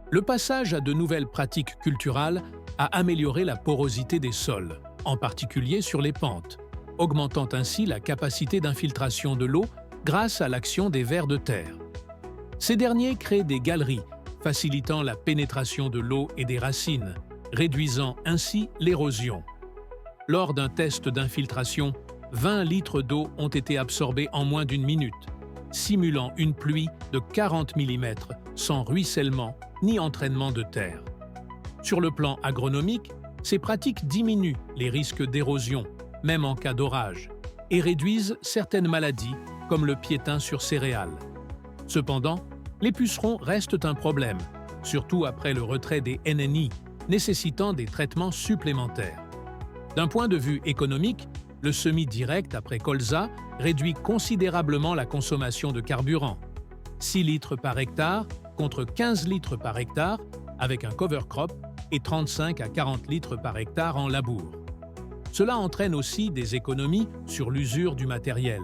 Le passage à de nouvelles pratiques culturales a amélioré la porosité des sols, en particulier sur les pentes, augmentant ainsi la capacité d'infiltration de l'eau grâce à l'action des vers de terre. Ces derniers créent des galeries, facilitant la pénétration de l'eau et des racines, réduisant ainsi l'érosion. Lors d'un test d'infiltration, 20 litres d'eau ont été absorbés en moins d'une minute, simulant une pluie de 40 mm sans ruissellement ni entraînement de terre. Sur le plan agronomique, ces pratiques diminuent les risques d'érosion, même en cas d'orage, et réduisent certaines maladies comme le piétin sur céréales. Cependant, les pucerons restent un problème, surtout après le retrait des NNI, nécessitant des traitements supplémentaires. D'un point de vue économique, le semis direct après colza réduit considérablement la consommation de carburant. 6 litres par hectare contre 15 litres par hectare avec un cover crop et 35 à 40 litres par hectare en labour. Cela entraîne aussi des économies sur l'usure du matériel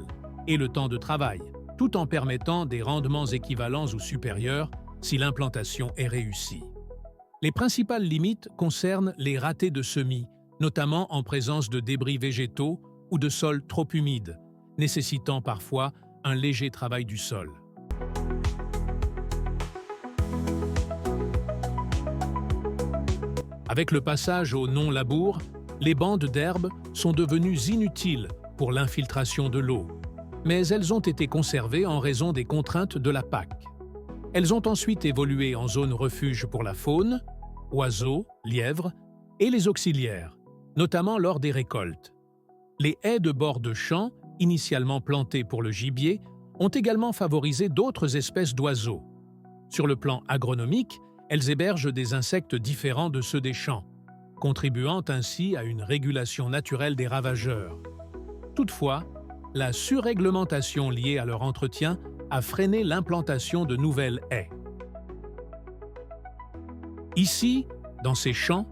et le temps de travail, tout en permettant des rendements équivalents ou supérieurs si l'implantation est réussie. Les principales limites concernent les ratés de semis, notamment en présence de débris végétaux ou de sols trop humides, nécessitant parfois un léger travail du sol. Avec le passage au non-labour, les bandes d'herbe sont devenues inutiles pour l'infiltration de l'eau, mais elles ont été conservées en raison des contraintes de la PAC. Elles ont ensuite évolué en zone refuge pour la faune, oiseaux, lièvres et les auxiliaires, notamment lors des récoltes. Les haies de bord de champs, initialement plantées pour le gibier, ont également favorisé d'autres espèces d'oiseaux. Sur le plan agronomique, elles hébergent des insectes différents de ceux des champs, contribuant ainsi à une régulation naturelle des ravageurs. Toutefois, la surréglementation liée à leur entretien a freiné l'implantation de nouvelles haies. Ici, dans ces champs,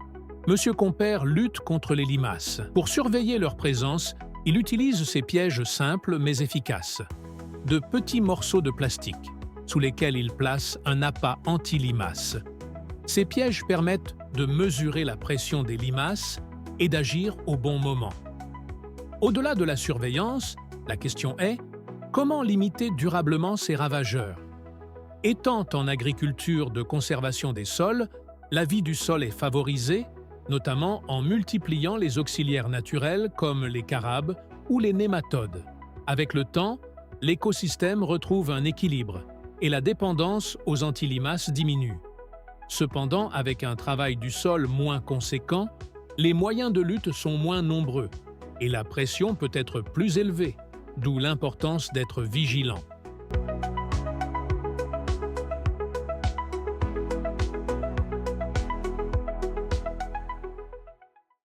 M. Compère lutte contre les limaces. Pour surveiller leur présence, il utilise ces pièges simples mais efficaces. De petits morceaux de plastique, sous lesquels il place un appât anti-limaces. Ces pièges permettent de mesurer la pression des limaces et d'agir au bon moment. Au-delà de la surveillance, la question est comment limiter durablement ces ravageurs? Étant en agriculture de conservation des sols, la vie du sol est favorisée, notamment en multipliant les auxiliaires naturels comme les carabes ou les nématodes. Avec le temps, l'écosystème retrouve un équilibre et la dépendance aux antilimaces diminue. Cependant, avec un travail du sol moins conséquent, les moyens de lutte sont moins nombreux et la pression peut être plus élevée, d'où l'importance d'être vigilant.